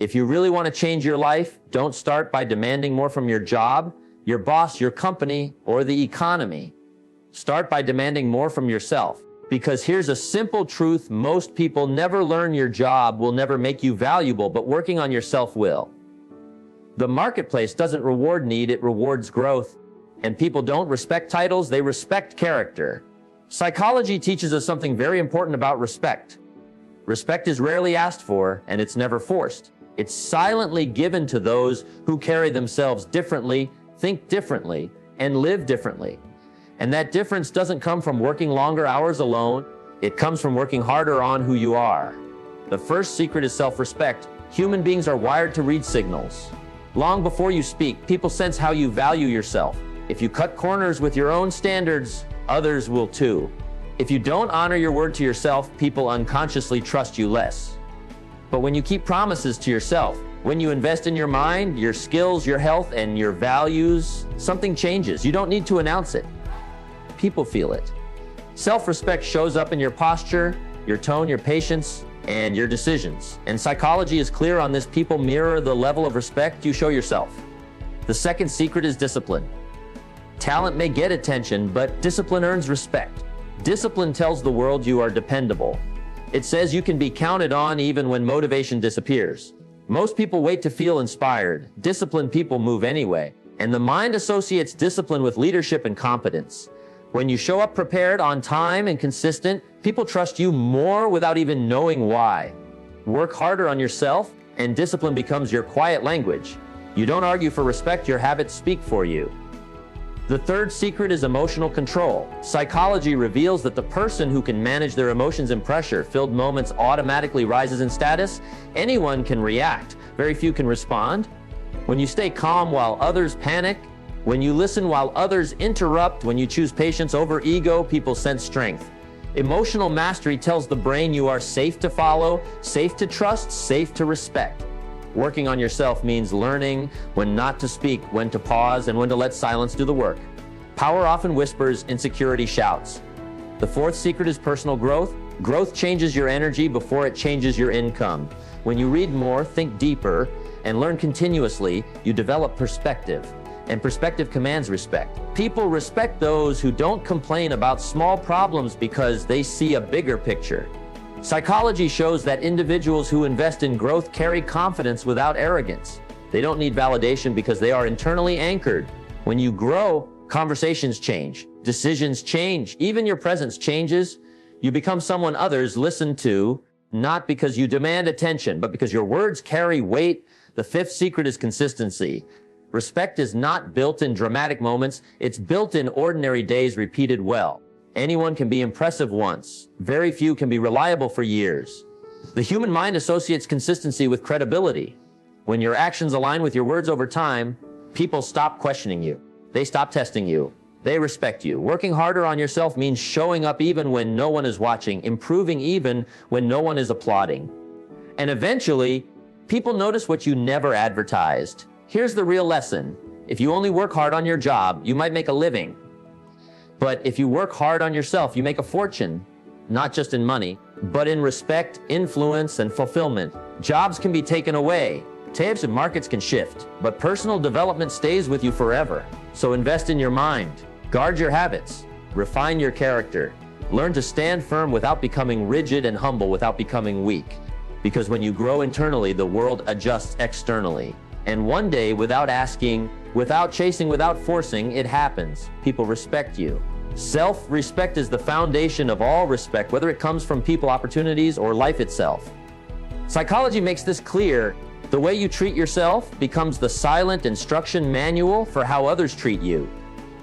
If you really want to change your life, don't start by demanding more from your job, your boss, your company, or the economy. Start by demanding more from yourself. Because here's a simple truth: most people never learn your job will never make you valuable, but working on yourself will. The marketplace doesn't reward need, it rewards growth. And people don't respect titles, they respect character. Psychology teaches us something very important about respect. Respect is rarely asked for, and it's never forced. It's silently given to those who carry themselves differently, think differently, and live differently. And that difference doesn't come from working longer hours alone. It comes from working harder on who you are. The first secret is self-respect. Human beings are wired to read signals. Long before you speak, people sense how you value yourself. If you cut corners with your own standards, others will too. If you don't honor your word to yourself, people unconsciously trust you less. But when you keep promises to yourself, when you invest in your mind, your skills, your health, and your values, something changes. You don't need to announce it. People feel it. Self-respect shows up in your posture, your tone, your patience, and your decisions. And psychology is clear on this. People mirror the level of respect you show yourself. The second secret is discipline. Talent may get attention, but discipline earns respect. Discipline tells the world you are dependable. It says you can be counted on even when motivation disappears. Most people wait to feel inspired. Disciplined people move anyway. And the mind associates discipline with leadership and competence. When you show up prepared, on time, and consistent, people trust you more without even knowing why. Work harder on yourself, and discipline becomes your quiet language. You don't argue for respect, your habits speak for you. The third secret is emotional control. Psychology reveals that the person who can manage their emotions in pressure-filled moments automatically rises in status. Anyone can react, very few can respond. When you stay calm while others panic, when you listen while others interrupt, when you choose patience over ego, people sense strength. Emotional mastery tells the brain you are safe to follow, safe to trust, safe to respect. Working on yourself means learning when not to speak, when to pause, and when to let silence do the work. Power often whispers, insecurity shouts. The fourth secret is personal growth. Growth changes your energy before it changes your income. When you read more, think deeper, and learn continuously, you develop perspective. And perspective commands respect. People respect those who don't complain about small problems because they see a bigger picture. Psychology shows that individuals who invest in growth carry confidence without arrogance. They don't need validation because they are internally anchored. When you grow, conversations change, decisions change, even your presence changes. You become someone others listen to, not because you demand attention, but because your words carry weight. The fifth secret is consistency. Respect is not built in dramatic moments, it's built in ordinary days repeated well. Anyone can be impressive once. Very few can be reliable for years. The human mind associates consistency with credibility. When your actions align with your words over time, people stop questioning you. They stop testing you. They respect you. Working harder on yourself means showing up even when no one is watching, improving even when no one is applauding. And eventually, people notice what you never advertised. Here's the real lesson. If you only work hard on your job, you might make a living. But if you work hard on yourself, you make a fortune, not just in money, but in respect, influence, and fulfillment. Jobs can be taken away. Tapes and markets can shift, but personal development stays with you forever. So invest in your mind, guard your habits, refine your character, learn to stand firm without becoming rigid and humble without becoming weak. Because when you grow internally, the world adjusts externally. And one day, without asking, without chasing, without forcing, it happens. People respect you. Self-respect is the foundation of all respect, whether it comes from people, opportunities, or life itself. Psychology makes this clear. The way you treat yourself becomes the silent instruction manual for how others treat you.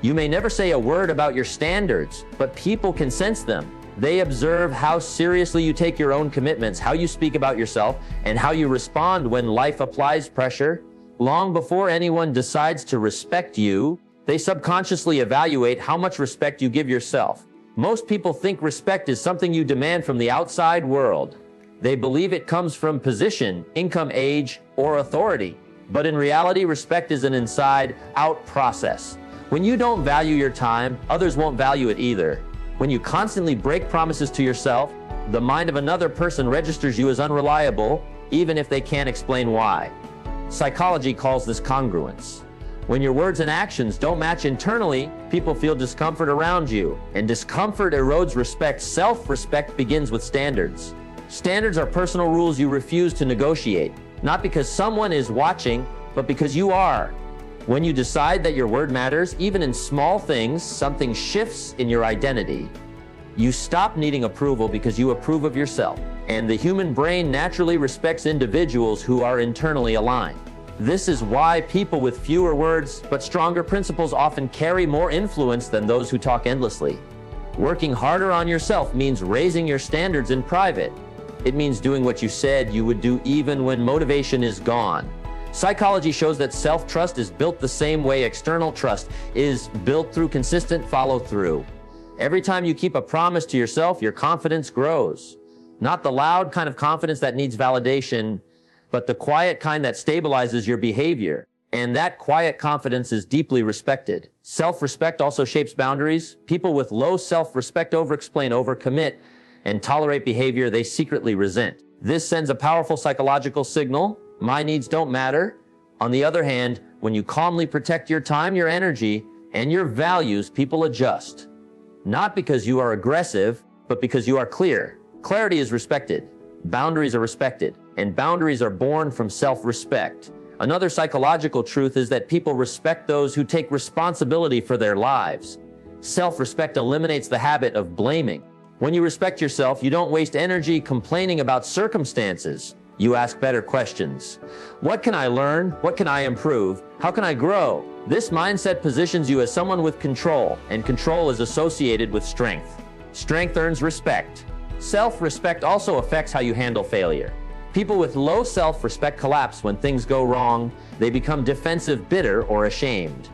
You may never say a word about your standards, but people can sense them. They observe how seriously you take your own commitments, how you speak about yourself, and how you respond when life applies pressure. Long before anyone decides to respect you, they subconsciously evaluate how much respect you give yourself. Most people think respect is something you demand from the outside world. They believe it comes from position, income, age, or authority. But in reality, respect is an inside-out process. When you don't value your time, others won't value it either. When you constantly break promises to yourself, the mind of another person registers you as unreliable, even if they can't explain why. Psychology calls this congruence. When your words and actions don't match internally, people feel discomfort around you, and discomfort erodes respect. Self-respect begins with standards. Standards are personal rules you refuse to negotiate, not because someone is watching, but because you are. When you decide that your word matters, even in small things, something shifts in your identity. You stop needing approval because you approve of yourself, and the human brain naturally respects individuals who are internally aligned. This is why people with fewer words but stronger principles often carry more influence than those who talk endlessly. Working harder on yourself means raising your standards in private. It means doing what you said you would do even when motivation is gone. Psychology shows that self-trust is built the same way external trust is built, through consistent follow-through. Every time you keep a promise to yourself, your confidence grows. Not the loud kind of confidence that needs validation, but the quiet kind that stabilizes your behavior. And that quiet confidence is deeply respected. Self-respect also shapes boundaries. People with low self-respect over-explain, over-commit, and tolerate behavior they secretly resent. This sends a powerful psychological signal: my needs don't matter. On the other hand, when you calmly protect your time, your energy, and your values, people adjust. Not because you are aggressive, but because you are clear. Clarity is respected. Boundaries are respected. And boundaries are born from self-respect. Another psychological truth is that people respect those who take responsibility for their lives. Self-respect eliminates the habit of blaming. When you respect yourself, you don't waste energy complaining about circumstances. You ask better questions. What can I learn? What can I improve? How can I grow? This mindset positions you as someone with control, and control is associated with strength. Strength earns respect. Self-respect also affects how you handle failure. People with low self-respect collapse when things go wrong. They become defensive, bitter, or ashamed.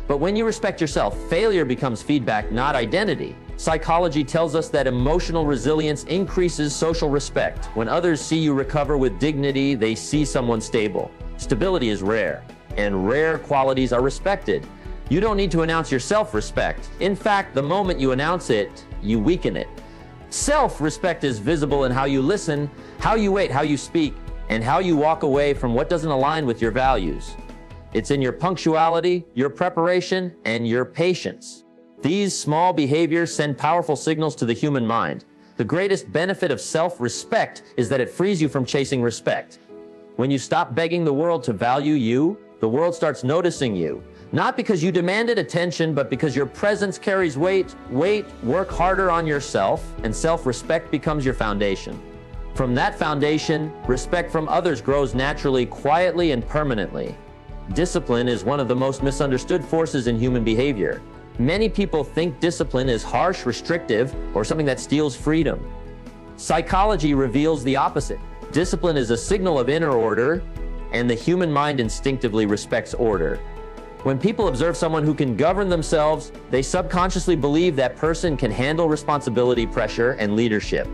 But when you respect yourself, failure becomes feedback, not identity. Psychology tells us that emotional resilience increases social respect. When others see you recover with dignity, they see someone stable. Stability is rare, and rare qualities are respected. You don't need to announce your self-respect. In fact, the moment you announce it, you weaken it. Self-respect is visible in how you listen, how you wait, how you speak, and how you walk away from what doesn't align with your values. It's in your punctuality, your preparation, and your patience. These small behaviors send powerful signals to the human mind. The greatest benefit of self-respect is that it frees you from chasing respect. When you stop begging the world to value you, the world starts noticing you. Not because you demanded attention, but because your presence carries weight. Work harder on yourself, and self-respect becomes your foundation. From that foundation, respect from others grows naturally, quietly, and permanently. Discipline is one of the most misunderstood forces in human behavior. Many people think discipline is harsh, restrictive, or something that steals freedom. Psychology reveals the opposite. Discipline is a signal of inner order, and the human mind instinctively respects order. When people observe someone who can govern themselves, they subconsciously believe that person can handle responsibility, pressure, and leadership.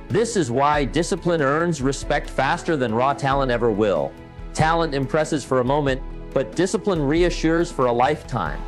This is why discipline earns respect faster than raw talent ever will. Talent impresses for a moment, but discipline reassures for a lifetime.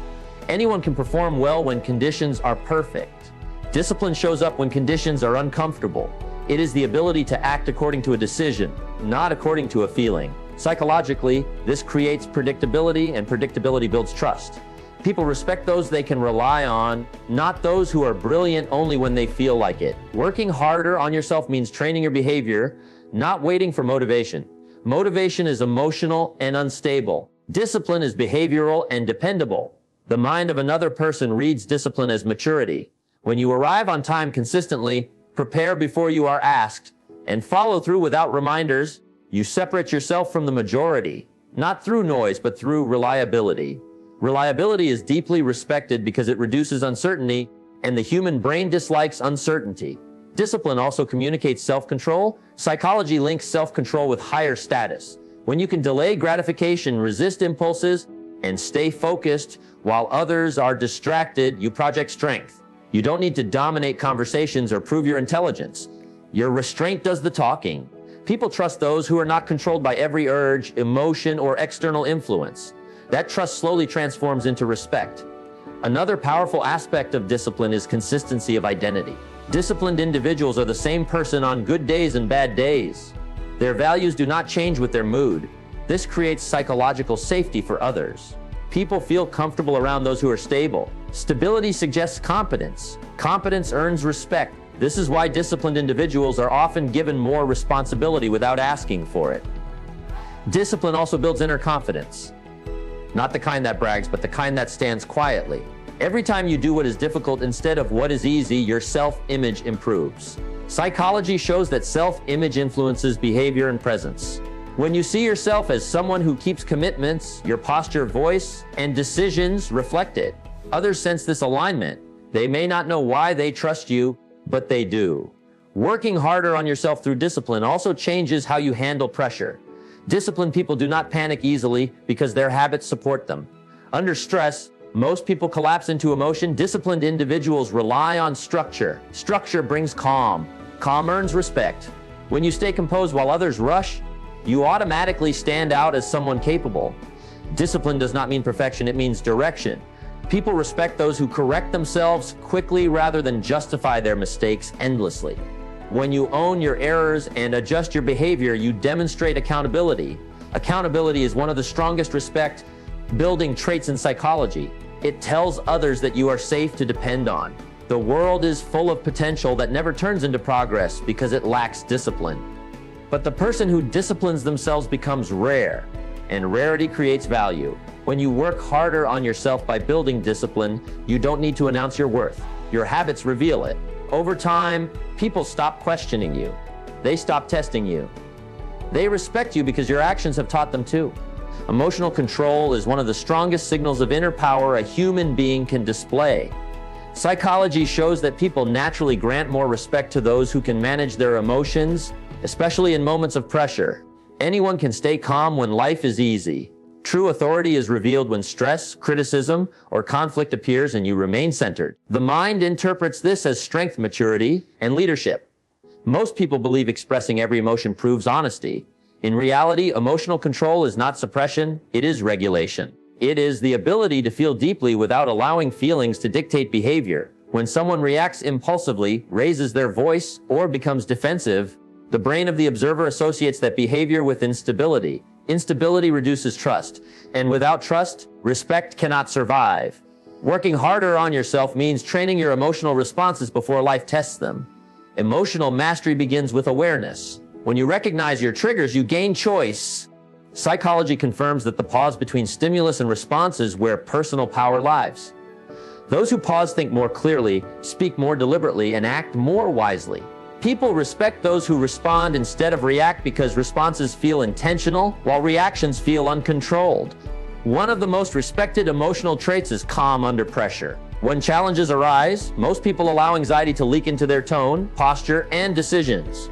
Anyone can perform well when conditions are perfect. Discipline shows up when conditions are uncomfortable. It is the ability to act according to a decision, not according to a feeling. Psychologically, this creates predictability, and predictability builds trust. People respect those they can rely on, not those who are brilliant only when they feel like it. Working harder on yourself means training your behavior, not waiting for motivation. Motivation is emotional and unstable. Discipline is behavioral and dependable. The mind of another person reads discipline as maturity. When you arrive on time consistently, prepare before you are asked, and follow through without reminders, you separate yourself from the majority, not through noise, but through reliability. Reliability is deeply respected because it reduces uncertainty, and the human brain dislikes uncertainty. Discipline also communicates self-control. Psychology links self-control with higher status. When you can delay gratification, resist impulses, and stay focused while others are distracted, you project strength. You don't need to dominate conversations or prove your intelligence. Your restraint does the talking. People trust those who are not controlled by every urge, emotion, or external influence. That trust slowly transforms into respect. Another powerful aspect of discipline is consistency of identity. Disciplined individuals are the same person on good days and bad days. Their values do not change with their mood. This creates psychological safety for others. People feel comfortable around those who are stable. Stability suggests competence. Competence earns respect. This is why disciplined individuals are often given more responsibility without asking for it. Discipline also builds inner confidence. Not the kind that brags, but the kind that stands quietly. Every time you do what is difficult instead of what is easy, your self-image improves. Psychology shows that self-image influences behavior and presence. When you see yourself as someone who keeps commitments, your posture, voice, and decisions reflect it. Others sense this alignment. They may not know why they trust you, but they do. Working harder on yourself through discipline also changes how you handle pressure. Disciplined people do not panic easily because their habits support them. Under stress, most people collapse into emotion. Disciplined individuals rely on structure. Structure brings calm. Calm earns respect. When you stay composed while others rush, you automatically stand out as someone capable. Discipline does not mean perfection, it means direction. People respect those who correct themselves quickly rather than justify their mistakes endlessly. When you own your errors and adjust your behavior, you demonstrate accountability. Accountability is one of the strongest respect-building traits in psychology. It tells others that you are safe to depend on. The world is full of potential that never turns into progress because it lacks discipline. But the person who disciplines themselves becomes rare, and rarity creates value. When you work harder on yourself by building discipline, you don't need to announce your worth. Your habits reveal it. Over time, people stop questioning you. They stop testing you. They respect you because your actions have taught them to. Emotional control is one of the strongest signals of inner power a human being can display. Psychology shows that people naturally grant more respect to those who can manage their emotions, especially in moments of pressure. Anyone can stay calm when life is easy. True authority is revealed when stress, criticism, or conflict appears and you remain centered. The mind interprets this as strength, maturity, and leadership. Most people believe expressing every emotion proves honesty. In reality, emotional control is not suppression, it is regulation. It is the ability to feel deeply without allowing feelings to dictate behavior. When someone reacts impulsively, raises their voice, or becomes defensive, the brain of the observer associates that behavior with instability. Instability reduces trust, and without trust, respect cannot survive. Working harder on yourself means training your emotional responses before life tests them. Emotional mastery begins with awareness. When you recognize your triggers, you gain choice. Psychology confirms that the pause between stimulus and response is where personal power lies. Those who pause think more clearly, speak more deliberately, and act more wisely. People respect those who respond instead of react because responses feel intentional, while reactions feel uncontrolled. One of the most respected emotional traits is calm under pressure. When challenges arise, most people allow anxiety to leak into their tone, posture, and decisions.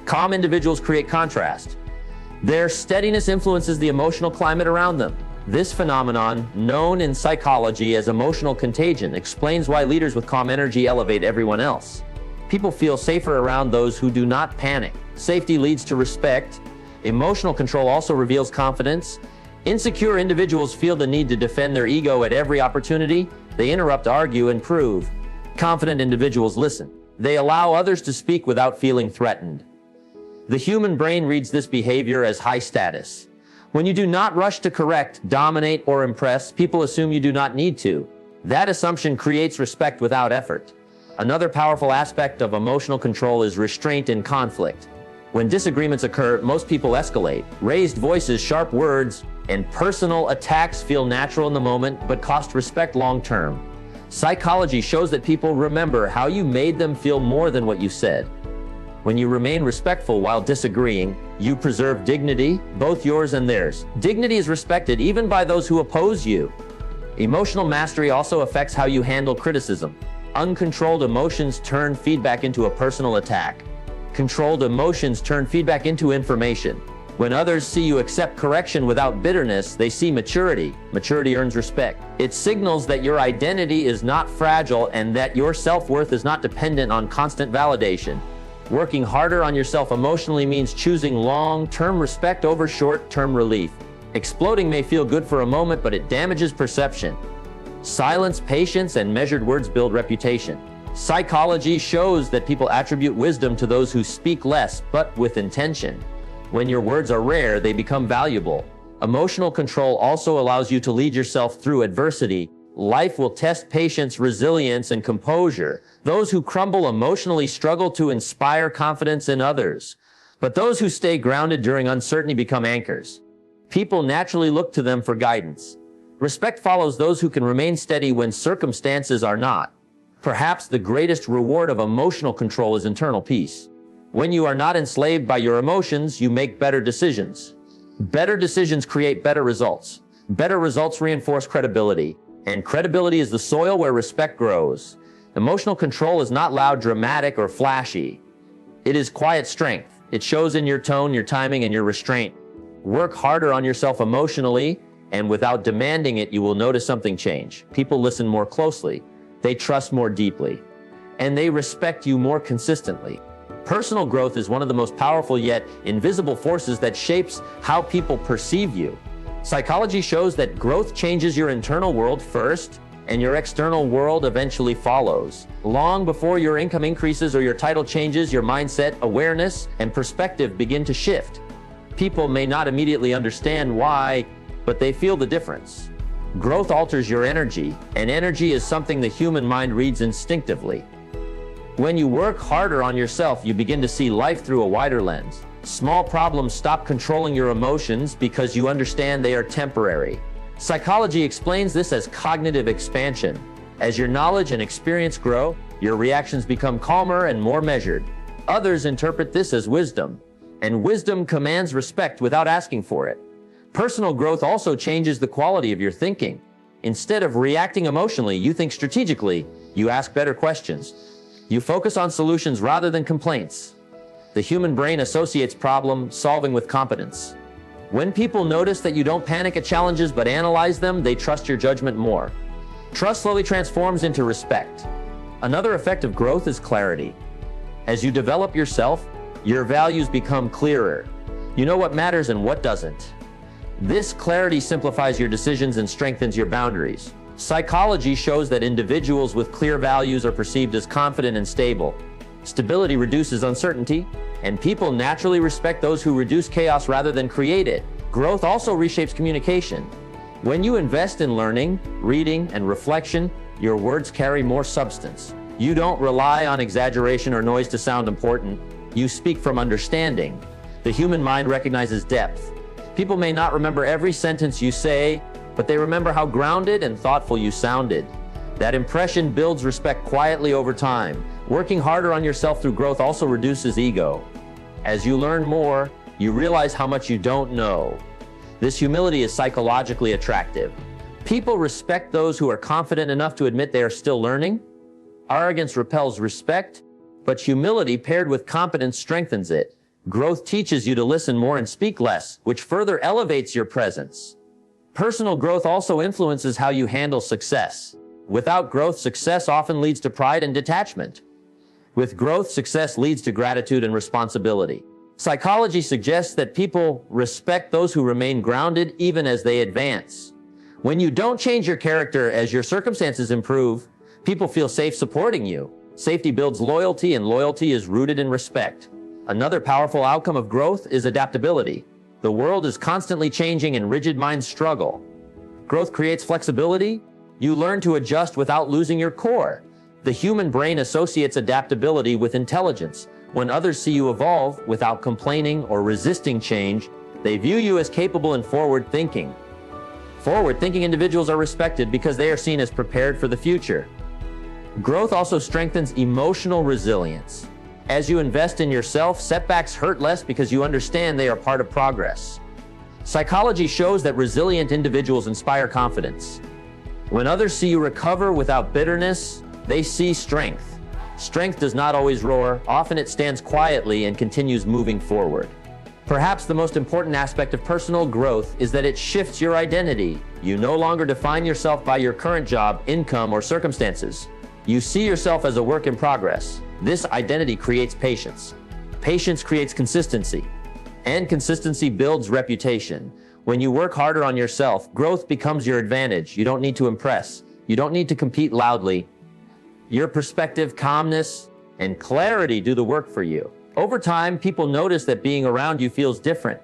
Calm individuals create contrast. Their steadiness influences the emotional climate around them. This phenomenon, known in psychology as emotional contagion, explains why leaders with calm energy elevate everyone else. People feel safer around those who do not panic. Safety leads to respect. Emotional control also reveals confidence. Insecure individuals feel the need to defend their ego at every opportunity. They interrupt, argue, and prove. Confident individuals listen. They allow others to speak without feeling threatened. The human brain reads this behavior as high status. When you do not rush to correct, dominate, or impress, people assume you do not need to. That assumption creates respect without effort. Another powerful aspect of emotional control is restraint in conflict. When disagreements occur, most people escalate. Raised voices, sharp words, and personal attacks feel natural in the moment, but cost respect long term. Psychology shows that people remember how you made them feel more than what you said. When you remain respectful while disagreeing, you preserve dignity, both yours and theirs. Dignity is respected even by those who oppose you. Emotional mastery also affects how you handle criticism. Uncontrolled emotions turn feedback into a personal attack. Controlled emotions turn feedback into information. When others see you accept correction without bitterness, they see maturity. Maturity earns respect. It signals that your identity is not fragile and that your self-worth is not dependent on constant validation. Working harder on yourself emotionally means choosing long-term respect over short-term relief. Exploding may feel good for a moment, but it damages perception. Silence, patience, and measured words build reputation. Psychology shows that people attribute wisdom to those who speak less, but with intention. When your words are rare, they become valuable. Emotional control also allows you to lead yourself through adversity. Life will test patience, resilience, and composure. Those who crumble emotionally struggle to inspire confidence in others. But those who stay grounded during uncertainty become anchors. People naturally look to them for guidance. Respect follows those who can remain steady when circumstances are not. Perhaps the greatest reward of emotional control is internal peace. When you are not enslaved by your emotions, you make better decisions. Better decisions create better results. Better results reinforce credibility. And credibility is the soil where respect grows. Emotional control is not loud, dramatic, or flashy. It is quiet strength. It shows in your tone, your timing, and your restraint. Work harder on yourself emotionally, and without demanding it, you will notice something change. People listen more closely. They trust more deeply. And they respect you more consistently. Personal growth is one of the most powerful yet invisible forces that shapes how people perceive you. Psychology shows that growth changes your internal world first, and your external world eventually follows. Long before your income increases or your title changes, your mindset, awareness, and perspective begin to shift. People may not immediately understand why, but they feel the difference. Growth alters your energy, and energy is something the human mind reads instinctively. When you work harder on yourself, you begin to see life through a wider lens. Small problems stop controlling your emotions because you understand they are temporary. Psychology explains this as cognitive expansion. As your knowledge and experience grow, your reactions become calmer and more measured. Others interpret this as wisdom, and wisdom commands respect without asking for it. Personal growth also changes the quality of your thinking. Instead of reacting emotionally, you think strategically. You ask better questions. You focus on solutions rather than complaints. The human brain associates problem solving with competence. When people notice that you don't panic at challenges but analyze them, they trust your judgment more. Trust slowly transforms into respect. Another effect of growth is clarity. As you develop yourself, your values become clearer. You know what matters and what doesn't. This clarity simplifies your decisions and strengthens your boundaries. Psychology shows that individuals with clear values are perceived as confident and stable. Stability reduces uncertainty, and people naturally respect those who reduce chaos rather than create it. Growth also reshapes communication. When you invest in learning, reading, and reflection, your words carry more substance. You don't rely on exaggeration or noise to sound important. You speak from understanding. The human mind recognizes depth. People may not remember every sentence you say, but they remember how grounded and thoughtful you sounded. That impression builds respect quietly over time. Working harder on yourself through growth also reduces ego. As you learn more, you realize how much you don't know. This humility is psychologically attractive. People respect those who are confident enough to admit they are still learning. Arrogance repels respect, but humility paired with competence strengthens it. Growth teaches you to listen more and speak less, which further elevates your presence. Personal growth also influences how you handle success. Without growth, success often leads to pride and detachment. With growth, success leads to gratitude and responsibility. Psychology suggests that people respect those who remain grounded even as they advance. When you don't change your character as your circumstances improve, people feel safe supporting you. Safety builds loyalty, and loyalty is rooted in respect. Another powerful outcome of growth is adaptability. The world is constantly changing and rigid minds struggle. Growth creates flexibility. You learn to adjust without losing your core. The human brain associates adaptability with intelligence. When others see you evolve without complaining or resisting change, they view you as capable and forward-thinking. Forward-thinking individuals are respected because they are seen as prepared for the future. Growth also strengthens emotional resilience. As you invest in yourself, setbacks hurt less because you understand they are part of progress. Psychology shows that resilient individuals inspire confidence. When others see you recover without bitterness, they see strength. Strength does not always roar. Often it stands quietly and continues moving forward. Perhaps the most important aspect of personal growth is that it shifts your identity. You no longer define yourself by your current job, income, or circumstances. You see yourself as a work in progress. This identity creates patience. Patience creates consistency. And consistency builds reputation. When you work harder on yourself, growth becomes your advantage. You don't need to impress. You don't need to compete loudly. Your perspective, calmness, and clarity do the work for you. Over time, people notice that being around you feels different.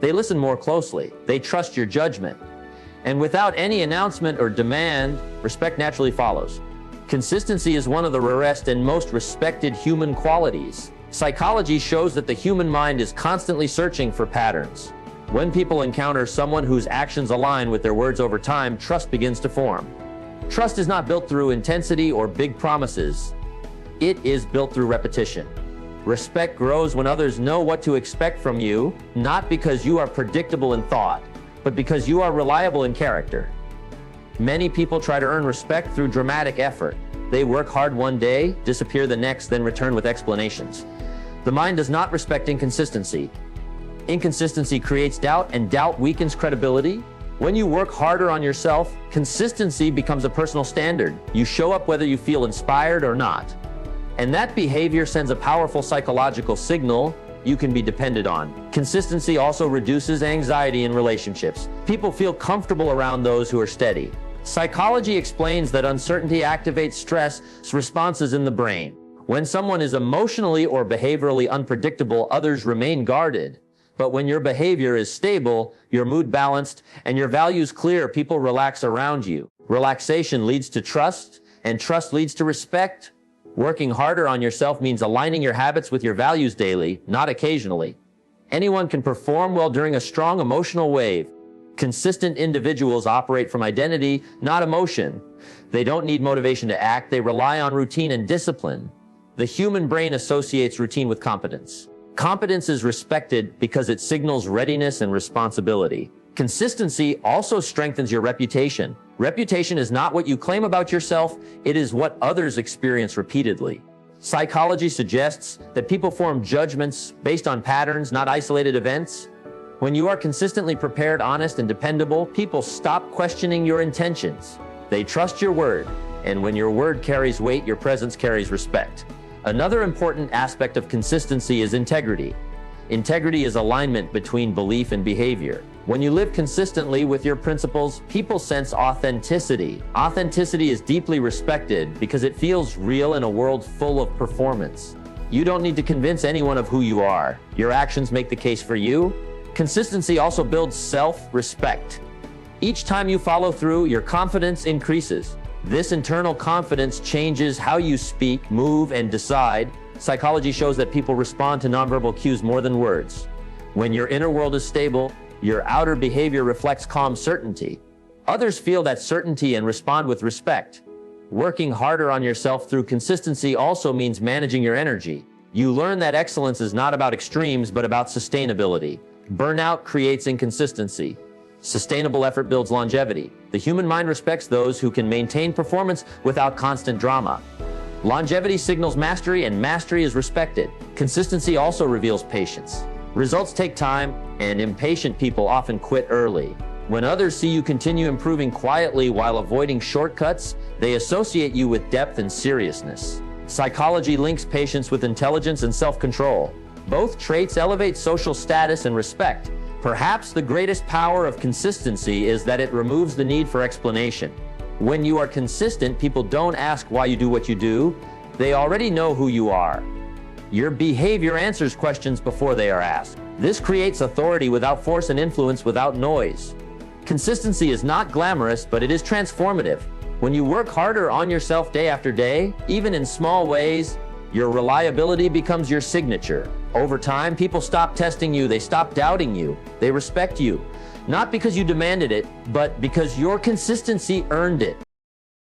They listen more closely. They trust your judgment. And without any announcement or demand, respect naturally follows. Consistency is one of the rarest and most respected human qualities. Psychology shows that the human mind is constantly searching for patterns. When people encounter someone whose actions align with their words over time, trust begins to form. Trust is not built through intensity or big promises. It is built through repetition. Respect grows when others know what to expect from you, not because you are predictable in thought, but because you are reliable in character. Many people try to earn respect through dramatic effort. They work hard one day, disappear the next, then return with explanations. The mind does not respect inconsistency. Inconsistency creates doubt, and doubt weakens credibility. When you work harder on yourself, consistency becomes a personal standard. You show up whether you feel inspired or not. And that behavior sends a powerful psychological signal you can be depended on. Consistency also reduces anxiety in relationships. People feel comfortable around those who are steady. Psychology explains that uncertainty activates stress responses in the brain. When someone is emotionally or behaviorally unpredictable, others remain guarded. But when your behavior is stable, your mood balanced, and your values clear, people relax around you. Relaxation leads to trust, and trust leads to respect. Working harder on yourself means aligning your habits with your values daily, not occasionally. Anyone can perform well during a strong emotional wave. Consistent individuals operate from identity, not emotion. They don't need motivation to act, they rely on routine and discipline. The human brain associates routine with competence. Competence is respected because it signals readiness and responsibility. Consistency also strengthens your reputation. Reputation is not what you claim about yourself, it is what others experience repeatedly. Psychology suggests that people form judgments based on patterns, not isolated events. When you are consistently prepared, honest, and dependable, people stop questioning your intentions. They trust your word, and when your word carries weight, your presence carries respect. Another important aspect of consistency is integrity. Integrity is alignment between belief and behavior. When you live consistently with your principles, people sense authenticity. Authenticity is deeply respected because it feels real in a world full of performance. You don't need to convince anyone of who you are. Your actions make the case for you. Consistency also builds self-respect. Each time you follow through, your confidence increases. This internal confidence changes how you speak, move, and decide. Psychology shows that people respond to nonverbal cues more than words. When your inner world is stable, your outer behavior reflects calm certainty. Others feel that certainty and respond with respect. Working harder on yourself through consistency also means managing your energy. You learn that excellence is not about extremes, but about sustainability. Burnout creates inconsistency. Sustainable effort builds longevity. The human mind respects those who can maintain performance without constant drama. Longevity signals mastery, and mastery is respected. Consistency also reveals patience. Results take time, and impatient people often quit early. When others see you continue improving quietly while avoiding shortcuts, they associate you with depth and seriousness. Psychology links patience with intelligence and self-control. Both traits elevate social status and respect. Perhaps the greatest power of consistency is that it removes the need for explanation. When you are consistent, people don't ask why you do what you do. They already know who you are. Your behavior answers questions before they are asked. This creates authority without force and influence without noise. Consistency is not glamorous, but it is transformative. When you work harder on yourself day after day, even in small ways, your reliability becomes your signature. Over time, people stop testing you, they stop doubting you, they respect you. Not because you demanded it, but because your consistency earned it.